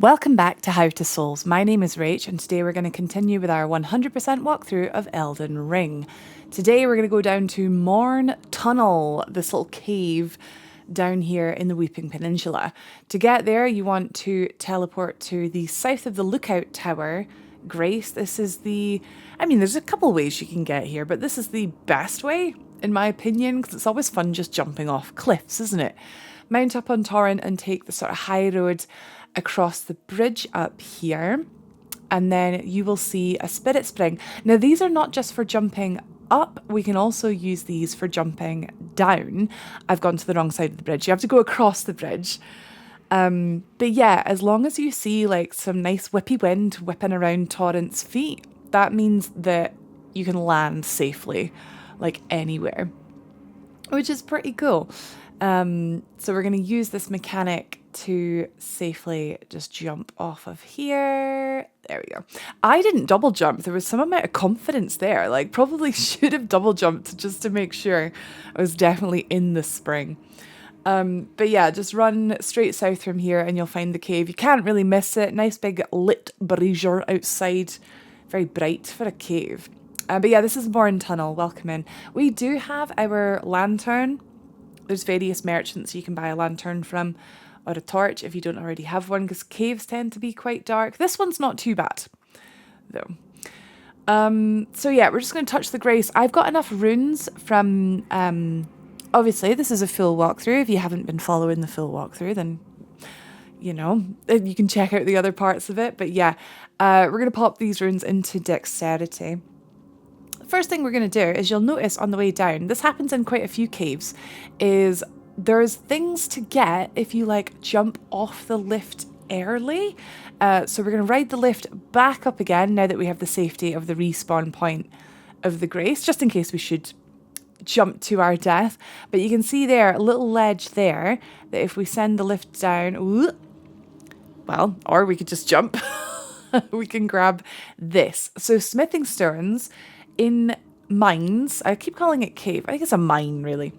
Welcome back to How to Souls. My name is Rach, and today we're going to continue with our 100% walkthrough of Elden Ring. Today we're going to go down to Morne Tunnel, this little cave down here in the Weeping Peninsula. To get there, you want to teleport to the south of the lookout tower, Grace. This is there's a couple ways you can get here, but this is the best way, in my opinion, because it's always fun just jumping off cliffs, isn't it? Mount up on Torrent and take the sort of high road across the bridge up here, and then you will see a spirit spring. Now, these are not just for jumping up, we can also use these for jumping down. I've gone to the wrong side of the bridge. You have to go across the bridge. But yeah, as long as you see like some nice whippy wind whipping around Torrent's feet, that means that you can land safely, like anywhere, which is pretty cool. So we're going to use this mechanic to safely just jump off of here. There we go. I didn't double jump. There was some amount of confidence there. Like, probably should have double jumped just to make sure I was definitely in the spring. But yeah, just run straight south from here and you'll find the cave. You can't really miss it. Nice big lit brazier outside. Very bright for a cave. But yeah, this is Morne Tunnel. Welcome in. We do have our lantern. There's various merchants you can buy a lantern from, or a torch if you don't already have one, because caves tend to be quite dark. This one's not too bad, though. So yeah, we're just going to touch the grace. I've got enough runes from, obviously, this is a full walkthrough. If you haven't been following the full walkthrough, then, you know, you can check out the other parts of it. But yeah, we're going to pop these runes into dexterity. First thing we're going to do is, you'll notice on the way down, this happens in quite a few caves, is there's things to get if you like jump off the lift early. So we're going to ride the lift back up again now that we have the safety of the respawn point of the grace, just in case we should jump to our death. But you can see there a little ledge there that if we send the lift down, well, or we could just jump, we can grab this. So smithing stones in mines, I keep calling it cave, I think it's a mine really.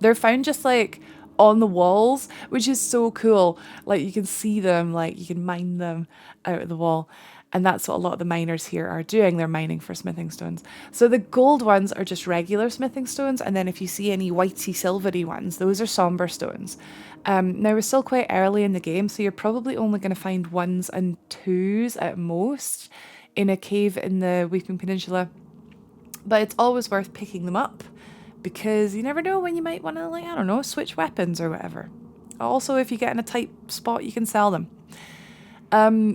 They're found just like on the walls, which is so cool. Like you can see them, like you can mine them out of the wall. And that's what a lot of the miners here are doing. They're mining for smithing stones. So the gold ones are just regular smithing stones. And then if you see any whitey silvery ones, those are somber stones. Now we're still quite early in the game, so you're probably only going to find 1s and 2s at most in a cave in the Weeping Peninsula. But it's always worth picking them up, because you never know when you might want to, like, I don't know, switch weapons or whatever. Also, if you get in a tight spot, you can sell them.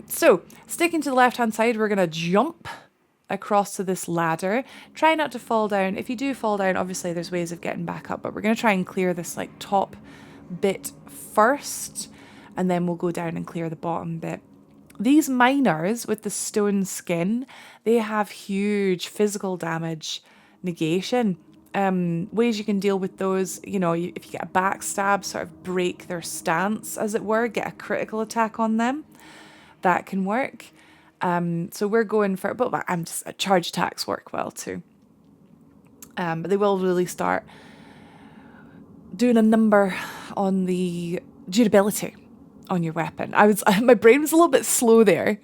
So, sticking to the left-hand side, we're going to jump across to this ladder. Try not to fall down. If you do fall down, obviously there's ways of getting back up, but we're going to try and clear this, like, top bit first, and then we'll go down and clear the bottom bit. These miners with the stone skin, they have huge physical damage negation. Ways you can deal with those, you know, if you get a backstab, sort of break their stance, as it were, get a critical attack on them, that can work. So we're going for, but I'm just, charge attacks work well too. But they will really start doing a number on the durability on your weapon. My brain was a little bit slow there.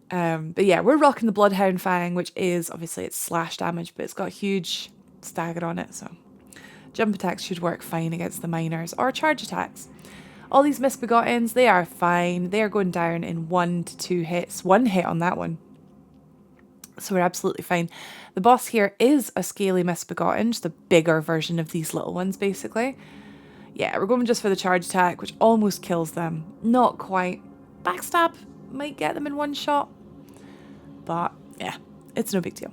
But yeah, we're rocking the Bloodhound Fang, which is, obviously it's slash damage, but it's got huge stagger on it, so jump attacks should work fine against the miners, or charge attacks. All these Misbegottens, they are fine. They are going down in 1 to 2 hits. 1 hit on that one. So we're absolutely fine. The boss here is a Scaly Misbegotten, just a bigger version of these little ones, basically. Yeah, we're going just for the charge attack, which almost kills them. Not quite. Backstab might get them in one shot. But yeah, it's no big deal.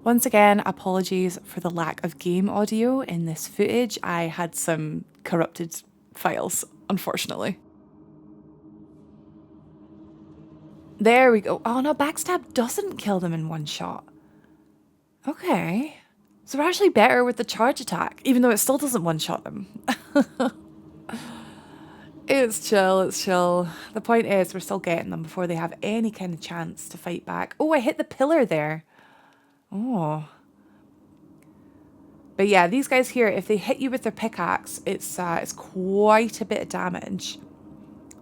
Once again, apologies for the lack of game audio in this footage. I had some corrupted files, unfortunately. There we go. Oh no, backstab doesn't kill them in one shot. Okay. So we're actually better with the charge attack, even though it still doesn't one-shot them. It's chill, it's chill. The point is, we're still getting them before they have any kind of chance to fight back. Oh, I hit the pillar there. Oh. But yeah, these guys here, if they hit you with their pickaxe, it's quite a bit of damage.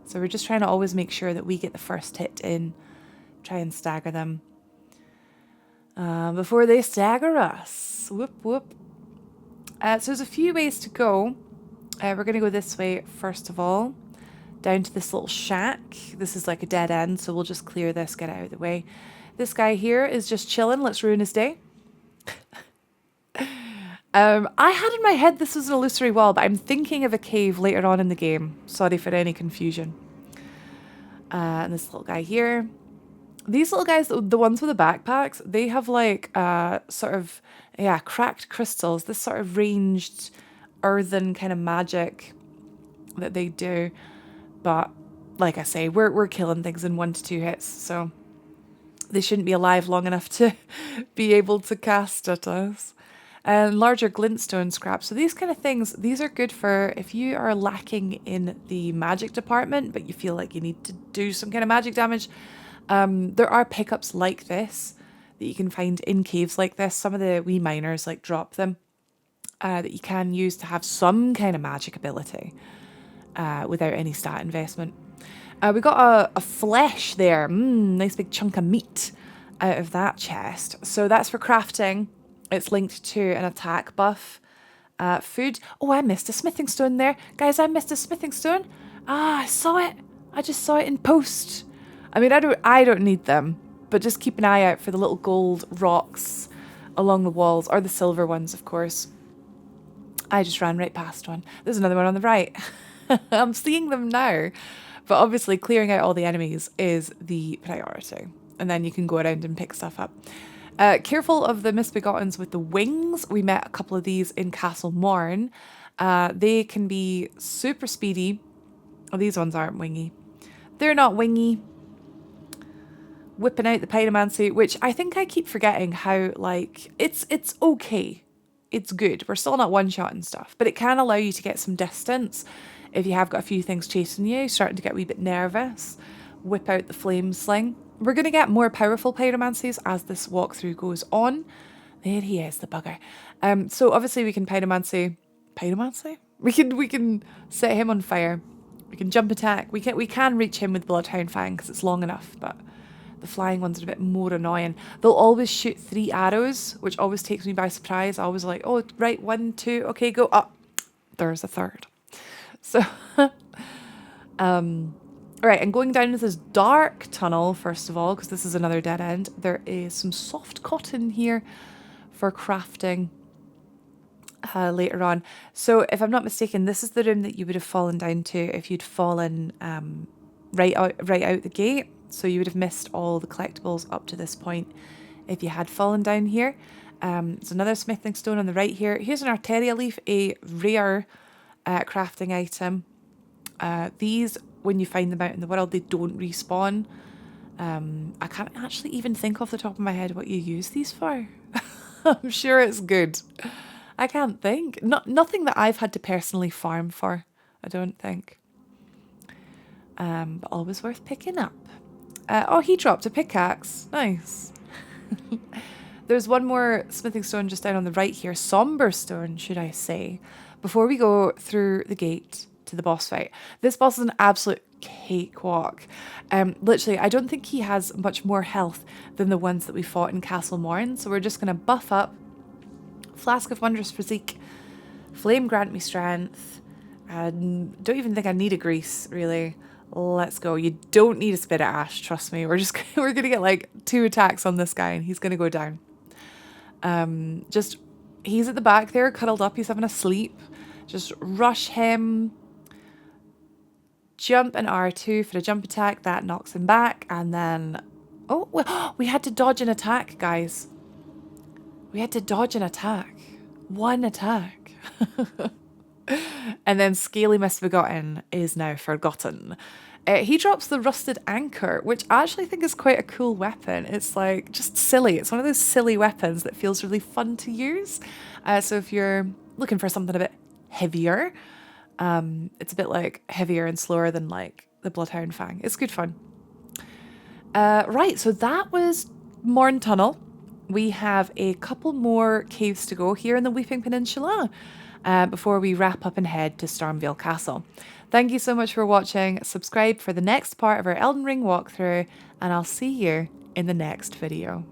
So we're just trying to always make sure that we get the first hit in. Try and stagger them before they stagger us. Whoop, whoop. So there's a few ways to go. We're going to go this way first of all. Down to this little shack. This is like a dead end, so we'll just clear this, get it out of the way. This guy here is just chilling. Let's ruin his day. I had in my head this was an illusory wall, but I'm thinking of a cave later on in the game. Sorry for any confusion. And this little guy here. These little guys, the ones with the backpacks, they have like sort of, yeah, cracked crystals. This sort of ranged earthen kind of magic that they do. But like I say, we're killing things in 1 to 2 hits, so they shouldn't be alive long enough to be able to cast at us. And larger glintstone scraps. So these kind of things, these are good for if you are lacking in the magic department, but you feel like you need to do some kind of magic damage. There are pickups like this that you can find in caves like this. Some of the wee miners like drop them that you can use to have some kind of magic ability without any stat investment. We got a flesh there. Nice big chunk of meat out of that chest. So that's for crafting. It's linked to an attack buff. Food. Oh, I missed a smithing stone there. Guys, I missed a smithing stone. Ah, I saw it. I just saw it in post. I mean, I don't need them, but just keep an eye out for the little gold rocks along the walls, or the silver ones, of course. I just ran right past one. There's another one on the right. I'm seeing them now. But obviously, clearing out all the enemies is the priority. And then you can go around and pick stuff up. Careful of the Misbegottens with the wings. We met a couple of these in Castle Morne. They can be super speedy. Oh, these ones aren't wingy. They're not wingy. Whipping out the pyromancy, which I think I keep forgetting how, like, it's okay. It's good. We're still not one-shotting stuff, but it can allow you to get some distance. If you have got a few things chasing you, starting to get a wee bit nervous, whip out the flame sling. We're going to get more powerful pyromancies as this walkthrough goes on. There he is, the bugger. So obviously we can pyromancy. Pyromancy? We can set him on fire. We can jump attack. We can reach him with Bloodhound Fang because it's long enough, but the flying ones are a bit more annoying. They'll always shoot 3 arrows, which always takes me by surprise. I always like, oh, right, 1, 2, okay, go. Oh, there's a third. So, right, and going down into this dark tunnel, first of all, because this is another dead end, there is some soft cotton here for crafting later on. So, if I'm not mistaken, this is the room that you would have fallen down to if you'd fallen right out the gate. So you would have missed all the collectibles up to this point if you had fallen down here. There's another smithing stone on the right here. Here's an arteria leaf, a rare crafting item. These, when you find them out in the world, they don't respawn. I can't actually even think off the top of my head what you use these for. I'm sure it's good. I can't think. Nothing that I've had to personally farm for, I don't think. But always worth picking up. Oh, he dropped a pickaxe. Nice. There's one more smithing stone just down on the right here. Somber stone, should I say. Before we go through the gate to the boss fight. This boss is an absolute cakewalk. Literally, I don't think he has much more health than the ones that we fought in Castle Morne. So we're just going to buff up. Flask of Wondrous Physique. Flame grant me strength. Don't even think I need a grease, really. Let's go. You don't need a Spirit Ash, trust me. We're gonna get like 2 attacks on this guy and he's gonna go down. He's at the back there, cuddled up, he's having a sleep. Just rush him. Jump an R2 for a jump attack, that knocks him back, and then we had to dodge an attack, guys. We had to dodge an attack. 1 attack. And then Scaly Misbegotten is now forgotten. He drops the Rusted Anchor, which I actually think is quite a cool weapon. It's like just silly. It's one of those silly weapons that feels really fun to use. So if you're looking for something a bit heavier, it's a bit like heavier and slower than like the Bloodhound Fang. It's good fun. Right, so that was Morne Tunnel. We have a couple more caves to go here in the Weeping Peninsula. before we wrap up and head to Stormveil Castle. Thank you so much for watching. Subscribe for the next part of our Elden Ring walkthrough, and I'll see you in the next video.